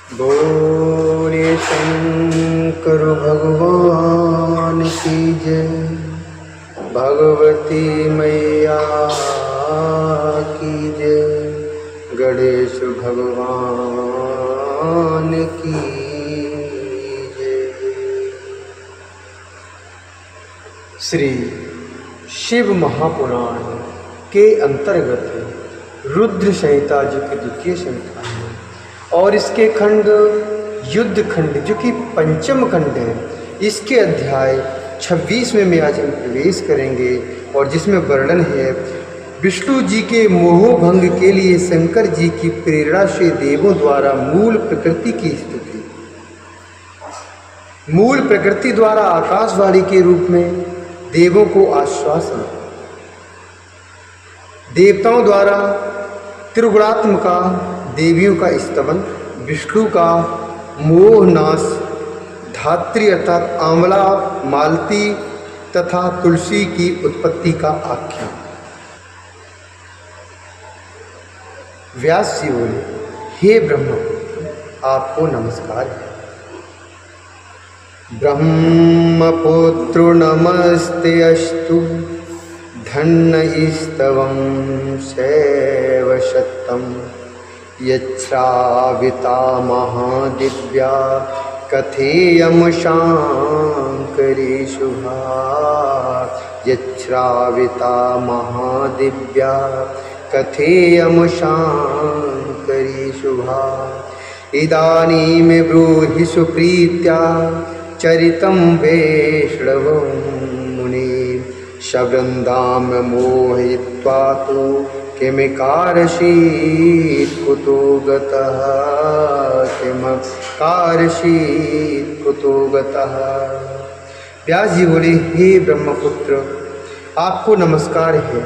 बोले शंकर भगवान की जय, भगवती मैया की जय, गणेश भगवान की जय। श्री शिव महापुराण के अंतर्गत रुद्र संहिता जो कि द्वितीय संहिता है और इसके खंड युद्ध खंड जो कि पंचम खंड है, इसके अध्याय 26 में आज हम प्रवेश करेंगे और जिसमें वर्णन है विष्णु जी के मोह भंग के लिए शंकर जी की प्रेरणा से देवों द्वारा मूल प्रकृति की स्तुति। मूल प्रकृति द्वारा आकाशवाणी के रूप में देवों को आश्वासन, देवताओं द्वारा त्रिगुणात्मका देवियों का स्तवन, विष्णु का मोह नाश, धात्री अर्थात आंवला, मालती तथा तुलसी की उत्पत्ति का आख्यान। व्यास जी बोले, हे ब्रह्मपुत्र आपको नमस्कार है। ब्रह्मपुत्र नमस्ते अस्तु, धन्यस्तवं शैव शतम्, यच्छ्राविता महादिव्या कथेयं शांकरी शुभा। यच्छ्राविता महादिव्या कथेयं शांकरी शुभा। इदानीं ब्रूहि सुप्रीत्या चरितं वैष्णवं मुने, शवृन्दां मोहयित्वा तु किमकारशीत् कुतो गतः, किमकारशीत् कुतो गतः। व्यास जी बोले, हे ब्रह्मपुत्र आपको नमस्कार है।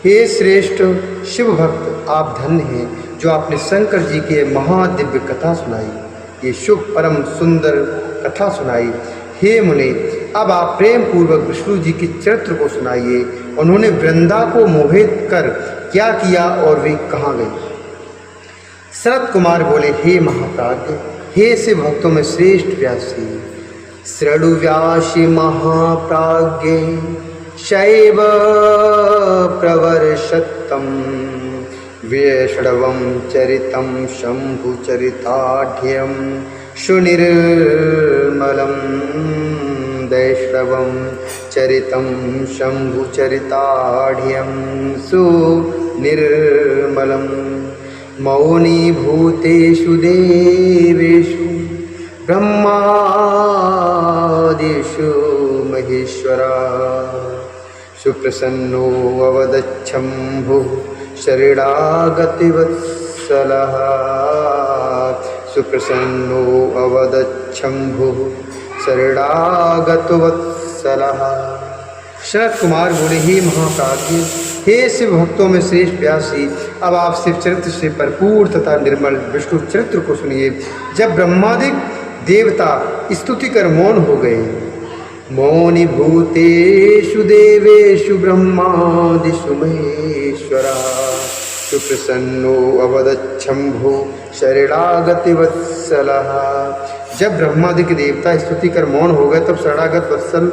हे श्रेष्ठ शिव भक्त आप धन्य हैं जो आपने शंकर जी की महादिव्य कथा सुनाई, ये शुभ परम सुंदर कथा सुनाई। हे मुने अब आप प्रेम पूर्वक विष्णु जी के चरित्र को सुनाइए। उन्होंने वृंदा को मोहित कर क्या किया और वे कहाँ गए। शरत कुमार बोले, हे महाप्राज्ञ, हे शिव भक्तों में श्रेष्ठ व्यासी, शृणु व्यासी महाप्राज्ञ शैव प्रवर्षत्तं, वैष्णवं चरितं शंभुचरिताढ्यं सुनिर्मलं। वैष्णवं चरितं शंभुचरिताढ्यं सुनिर्मलं। मौनी भूतेषु देवेषु ब्रह्मादिषु महेश्वरा, सुप्रसन्नो अवदच्छम्भुः शरणागतिवत्सलः। सुप्रसन्नो अवदच्छम्भुः शरणागतवत्सलः। शरत कुमार बोले, हे महाप्राज्ञ, हे शिव भक्तों में श्रेष्ठ व्यासी, अब आप शिव चरित्र से भरपूर तथा निर्मल विष्णु चरित्र को सुनिए। जब ब्रह्मादिक देवता स्तुति कर मौन हो गए, मौनि भूतेषु देवेषु ब्रह्मादिषु महेश्वरा, सुप्रसन्नो अवदच्छम्भु शरणागतिवत्सलः। जब ब्रह्मादिक देवता स्तुति कर मौन हो गए तब शरणागत वत्सल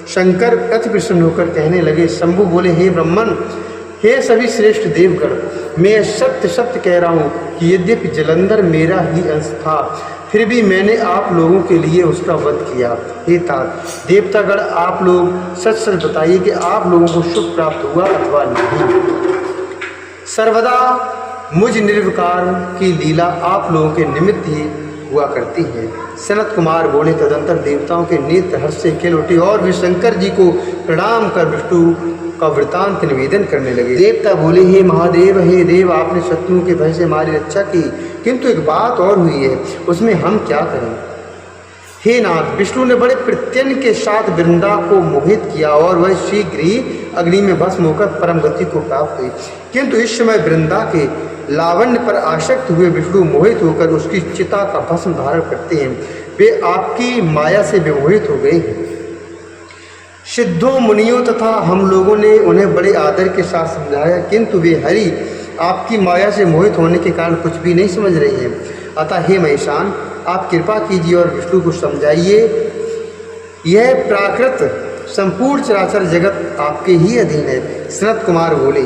शंकर अति प्रसन्न होकर कहने लगे। शंभु बोले, हे ब्रह्मन, हे सभी श्रेष्ठ देवगण, मैं सत्य सत्य कह रहा हूँ कि यद्यपि जलंधर मेरा ही अंश था, फिर भी मैंने आप लोगों के लिए उसका वध किया। हे तात देवतागण, आप लोग सच सच बताइए कि आप लोगों को सुख प्राप्त हुआ अथवा नहीं। सर्वदा मुझ निर्विकार की लीला आप लोगों के निमित्त ही हुआ करती है। सनत कुमार बोले, तदंतर देवताओं के नेत्र हर्ष से खिल उठे और वे शंकर जी को प्रणाम कर विष्णु का वृतांत निवेदन करने लगे। देवता बोले, हे महादेव, हे देव, आपने शत्रुओं के भय से हमारी रक्षा की, किंतु एक बात और हुई है, उसमें हम क्या करें। हे नाथ, विष्णु ने बड़े प्रत्यय के साथ वृंदा को मोहित किया और वह शीघ्र ही अग्नि में भस्म होकर परम गति को प्राप्त हुई, किंतु इस समय वृंदा के लावण्य पर आसक्त हुए विष्णु मोहित होकर उसकी चिता का भस्म धारण करते हैं। वे आपकी माया से विमोहित हो गए हैं। सिद्धों मुनियों तथा हम लोगों ने उन्हें बड़े आदर के साथ समझाया, किंतु वे हरि आपकी माया से मोहित होने के कारण कुछ भी नहीं समझ रही हैं। अतः हे महेशान, आप कृपा कीजिए और विष्णु को समझाइए। यह प्राकृत संपूर्ण चराचर जगत आपके ही अधीन है। सनत कुमार बोले,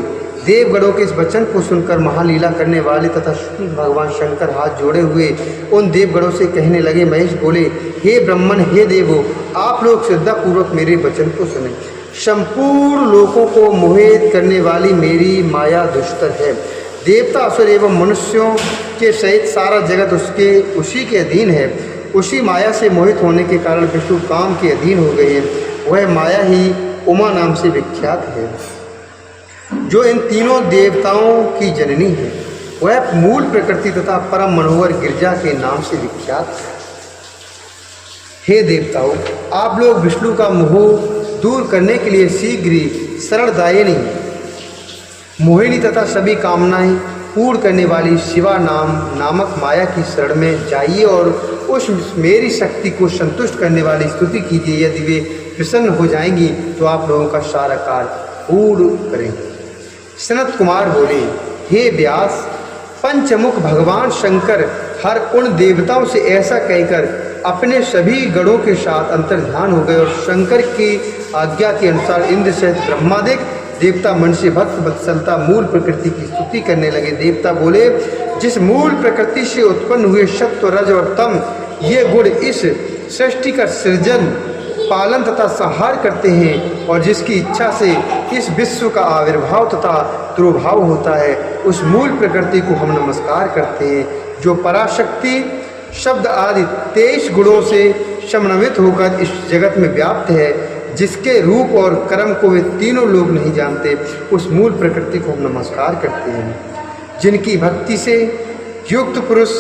देवगणों के इस वचन को सुनकर महालीला करने वाले तथा भगवान शंकर हाथ जोड़े हुए उन देवगणों से कहने लगे। महेश बोले, हे ब्रह्मन, हे देवो, आप लोग श्रद्धापूर्वक मेरे वचन को सुने। संपूर्ण लोकों को मोहित करने वाली मेरी माया दुष्टर है। देवता, असुर एवं मनुष्यों के सहित सारा जगत उसी के अधीन है। उसी माया से मोहित होने के कारण विष्णु काम के अधीन हो गए हैं। वह माया ही उमा नाम से विख्यात है, जो इन तीनों देवताओं की जननी है। वह मूल प्रकृति तथा परम मनोहर गिरजा के नाम से विख्यात है। हे देवताओं, आप लोग विष्णु का मोह दूर करने के लिए शीघ्र ही शरणदायिनी, मोहिनी तथा सभी कामनाएं पूर्ण करने वाली शिवा नामक माया की शरण में जाइए और उस मेरी शक्ति को संतुष्ट करने वाली स्तुति कीजिए। यदि वे प्रसन्न हो जाएंगी तो आप लोगों का सारा कार्य पूर्ण करेंगे। सनत कुमार बोले, हे व्यास, पंचमुख भगवान शंकर हर उन देवताओं से ऐसा कहकर अपने सभी गणों के साथ अंतर्ध्यान हो गए और शंकर की आज्ञा के अनुसार इंद्र सहित ब्रह्मादिक देवता मन से भक्त वत्सलता मूल प्रकृति की स्तुति करने लगे। देवता बोले, जिस मूल प्रकृति से उत्पन्न हुए सत्व, रज और तम ये गुण इस सृष्टि का सृजन, पालन तथा संहार करते हैं और जिसकी इच्छा से इस विश्व का आविर्भाव तथा तिरोभाव होता है, उस मूल प्रकृति को हम नमस्कार करते हैं, जो पराशक्ति शब्द आदि 23 गुणों से समन्वित होकर इस जगत में व्याप्त है, जिसके रूप और कर्म को वे तीनों लोग नहीं जानते। उस मूल प्रकृति को हम नमस्कार करते हैं, जिनकी भक्ति से युक्त पुरुष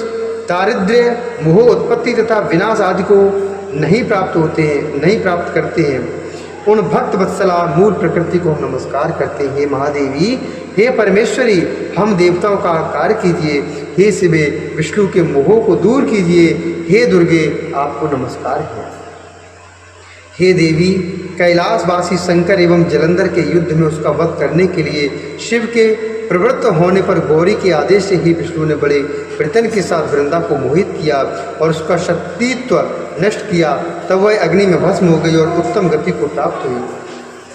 दारिद्र्य, मोह, उत्पत्ति तथा विनाश आदि को नहीं प्राप्त करते हैं। उन भक्त वत्सला मूल प्रकृति को हम नमस्कार करते हैं। हे महादेवी, हे परमेश्वरी, हम देवताओं का कार्य कीजिए। हे शिवे, विष्णु के मोह को दूर कीजिए। हे दुर्गे, आपको नमस्कार है। हे देवी, कैलाशवासी शंकर एवं जलंधर के युद्ध में उसका वध करने के लिए शिव के प्रवृत्त होने पर गौरी के आदेश से ही विष्णु ने बड़े प्रयत्न के साथ वृंदा को मोहित किया और उसका शक्तित्व नष्ट किया। तब वह अग्नि में भस्म हो गई और उत्तम गति को प्राप्त हुई।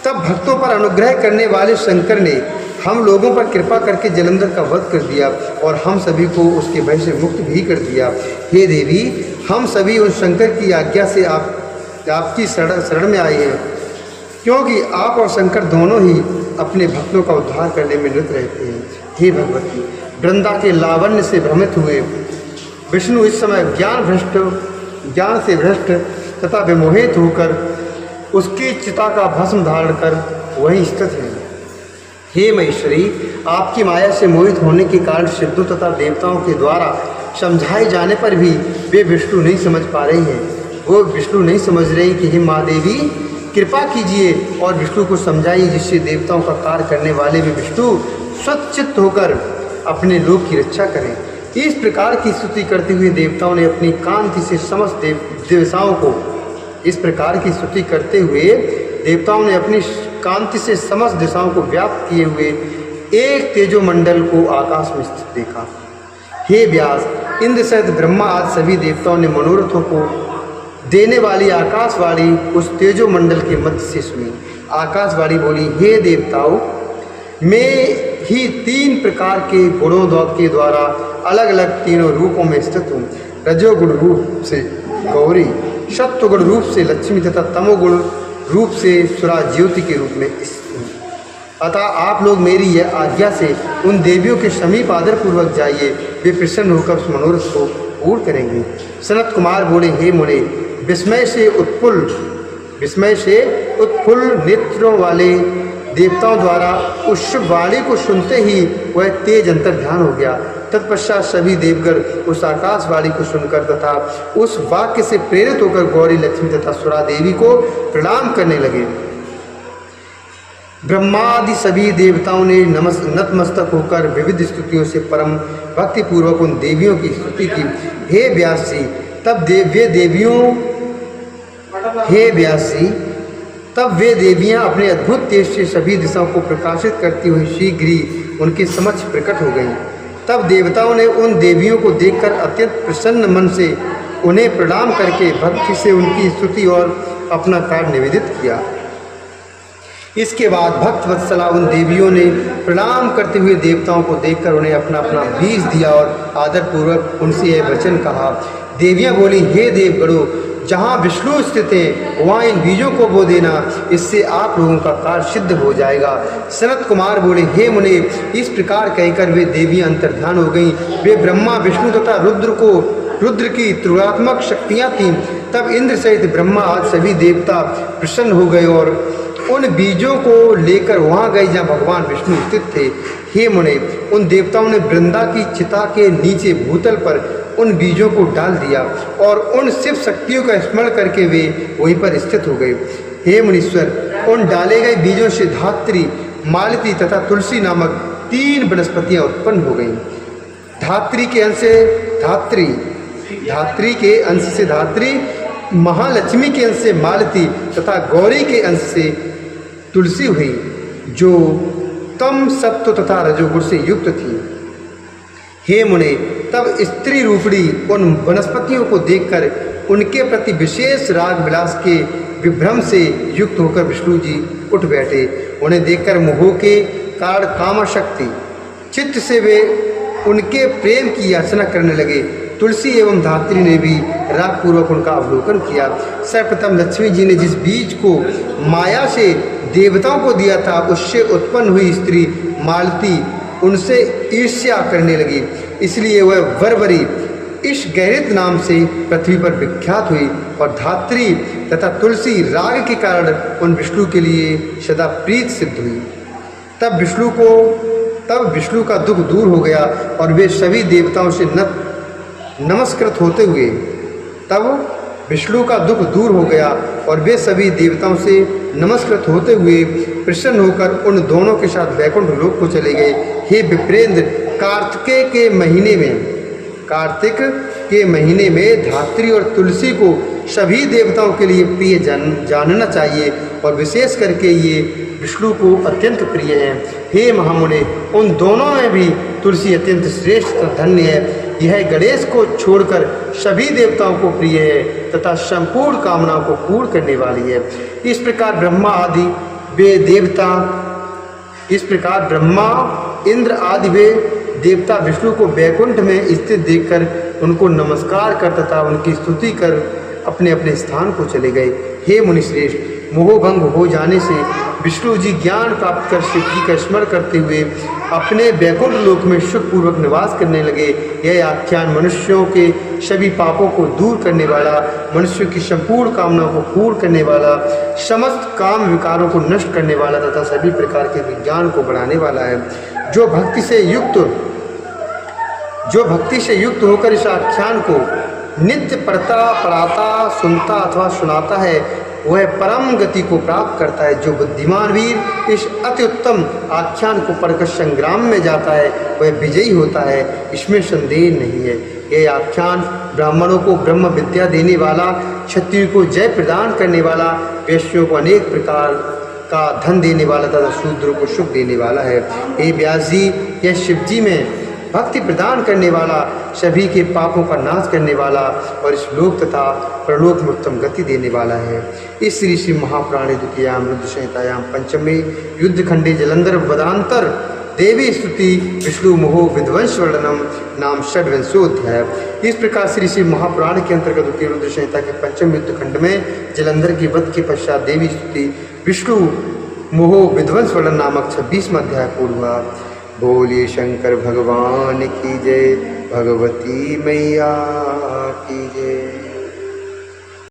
तब भक्तों पर अनुग्रह करने वाले शंकर ने हम लोगों पर कृपा करके जलंधर का वध कर दिया और हम सभी को उसके भय से मुक्त भी कर दिया। हे देवी, हम सभी उन शंकर की आज्ञा से आपकी शरण में आए हैं, क्योंकि आप और शंकर दोनों ही अपने भक्तों का उद्धार करने में निरत रहते हैं। हे भगवती, वृंदा के लावण्य से भ्रमित हुए विष्णु इस समय ज्ञान से भ्रष्ट तथा विमोहित होकर उसकी चिता का भस्म धारण कर वहीं स्थित हैं। हे महेश्वरी, आपकी माया से मोहित होने के कारण सिद्धों तथा देवताओं के द्वारा समझाए जाने पर भी वे विष्णु नहीं समझ पा रही हैं। वो विष्णु नहीं समझ रही कि हे महादेवी, कृपा कीजिए और विष्णु को समझाइए, जिससे देवताओं का कार्य करने वाले भी विष्णु स्वचित्त होकर अपने लोक की रक्षा करें। इस प्रकार की स्तुति करते हुए देवताओं ने अपनी कांति से समस्त दिशाओं को समस्त दिशाओं को व्याप्त किए हुए एक तेजोमंडल को आकाश में स्थित देखा। हे व्यास, इंद्र सहित ब्रह्मा आदि सभी देवताओं ने मनोरथों को देने वाली आकाशवाणी उस तेजोमंडल के मध्य से सुनी। आकाशवाणी बोली, हे देवताओं, मैं ही 3 प्रकार के गुणों के द्वारा अलग अलग तीनों रूपों में स्थित हूँ। रजोगुण रूप से गौरी, सत्वगुण रूप से लक्ष्मी तथा तमोगुण रूप से सुरा ज्योति के रूप में स्थित हूँ। अतः आप लोग मेरी यह आज्ञा से उन देवियों के समीप आदरपूर्वक जाइए, वे प्रसन्न होकर उस मनोरथ को पूर्ण करेंगे। सनत कुमार बोले, हे मुने, विस्मय से उत्फुल्ल नेत्रों वाले देवताओं द्वारा उस वाणी को सुनते ही वह तेज अंतर्ध्यान हो गया। तत्पश्चात सभी देवगण उस आकाशवाणी को सुनकर तथा उस वाक्य से प्रेरित होकर गौरी, लक्ष्मी तथा सुरा देवी को प्रणाम करने लगे। ब्रह्मादि सभी देवताओं ने नतमस्तक होकर विविध स्तुतियों से परम भक्तिपूर्वक उन देवियों की स्तुति की। हे व्यास जी, तब वे देवियां अपने अद्भुत तेज से सभी दिशाओं को प्रकाशित करती हुई शीघ्र ही उनके समक्ष प्रकट हो गईं। तब देवताओं ने उन देवियों को देखकर अत्यंत प्रसन्न मन से उन्हें प्रणाम करके भक्ति से उनकी स्तुति और अपना कार्य निवेदित किया। इसके बाद भक्त वत्सला उन देवियों ने प्रणाम करते हुए देवताओं को देखकर उन्हें अपना अपना बीज दिया और आदरपूर्वक उनसे यह वचन कहा। देवियाँ बोली, हे देवगणों, जहाँ विष्णु स्थित है वहाँ इन बीजों को बो देना, इससे आप लोगों का कार्य सिद्ध हो जाएगा। सनत कुमार बोले, हे मुने, इस प्रकार कहकर वे देवियाँ अंतर्ध्यान हो गईं। वे ब्रह्मा, विष्णु तथा रुद्र की त्रिगुणात्मक शक्तियाँ थीं। तब इंद्र सहित ब्रह्मा आदि सभी देवता प्रसन्न हो गए और उन बीजों को लेकर वहाँ गए जहाँ भगवान विष्णु स्थित थे। हे मुने, उन देवताओं ने वृंदा की चिता के नीचे भूतल पर उन बीजों को डाल दिया और उन शिव शक्तियों का स्मरण करके वे वहीं पर स्थित हो गए। हे मुनीश्वर, उन डाले गए बीजों से धात्री, मालती तथा तुलसी नामक 3 वनस्पतियाँ उत्पन्न हो गईं। धात्री के अंश से धात्री, महालक्ष्मी के अंश से मालती तथा गौरी के अंश से तुलसी हुई, जो तम, सत्व तथा रजोगुण से युक्त थी। हे मुने, तब स्त्री रूपणी उन वनस्पतियों को देखकर उनके प्रति विशेष राग विलास के विभ्रम से युक्त होकर विष्णु जी उठ बैठे। उन्हें देखकर मोह के कारण कामशक्ति चित्त से वे उनके प्रेम की याचना करने लगे। तुलसी एवं धात्री ने भी रागपूर्वक उनका अवलोकन किया। सर्वप्रथम लक्ष्मी जी ने जिस बीज को माया से देवताओं को दिया था, उससे उत्पन्न हुई स्त्री मालती उनसे ईर्ष्या करने लगी, इसलिए वह वरवरी इस गहरित नाम से पृथ्वी पर विख्यात हुई। और धात्री तथा तुलसी राग के कारण उन विष्णु के लिए सदा प्रीत सिद्ध हुई। तब विष्णु का दुख दूर हो गया और वे सभी देवताओं से नमस्कृत होते हुए प्रसन्न होकर उन दोनों के साथ वैकुंठ लोक को चले गए। हे विप्रेंद्र, कार्तिक के महीने में धात्री और तुलसी को सभी देवताओं के लिए प्रिय जानना चाहिए और विशेष करके ये विष्णु को अत्यंत प्रिय है। हे महामुने, उन दोनों में भी तुलसी अत्यंत श्रेष्ठ धन्य है। यह गणेश को छोड़कर सभी देवताओं को प्रिय है तथा संपूर्ण कामनाओं को पूर्ण करने वाली है। इस प्रकार ब्रह्मा, इंद्र आदि वे देवता विष्णु को वैकुंठ में स्थित देखकर उनको नमस्कार कर तथा उनकी स्तुति कर अपने अपने स्थान को चले गए। हे मुनिश्रेष्ठ, मोहभंग हो जाने से विष्णु जी ज्ञान प्राप्त कर शिव जी का स्मरण करते हुए अपने वैकुंठ लोक में सुखपूर्वक निवास करने लगे। यह आख्यान मनुष्यों के सभी पापों को दूर करने वाला, मनुष्यों की संपूर्ण कामनाओं को पूर्ण करने वाला, समस्त काम विकारों को नष्ट करने वाला तथा सभी प्रकार के विज्ञान को बढ़ाने वाला है। जो भक्ति से युक्त होकर इस आख्यान को नित्य पढ़ता, सुनता अथवा सुनाता है, वह परम गति को प्राप्त करता है। जो बुद्धिमान वीर इस अति उत्तम आख्यान को पढ़कर संग्राम में जाता है, वह विजयी होता है, इसमें संदेह नहीं है। यह आख्यान ब्राह्मणों को ब्रह्म विद्या देने वाला, क्षत्रिय को जय प्रदान करने वाला, वैश्यों को अनेक प्रकार का धन देने वाला तथा शूद्रों को सुख देने वाला है। हे व्यास जी, यह शिव जी में भक्ति प्रदान करने वाला, सभी के पापों का नाश करने वाला और इस लोक तथा परलोक में उत्तम गति देने वाला है। इस श्री महापुराणे द्वितीयाम रुद्र संहितायाम पंचमे युद्धखंडे जलंधर वदांतर देवी स्तुति विष्णु मोह विध्वंस वर्णनम नाम षड्विंशोध्याय। इस प्रकार श्री महापुराण के अंतर्गत द्वितीय रुद्र संहिता के पंचम युद्धखंड में जलंधर की वध के पश्चात देवी स्तुति विष्णु मोह विध्वंस वर्णन नामक 26वां अध्याय पूर्ण हुआ। बोलिए शंकर भगवान की जय, भगवती मैया की जय।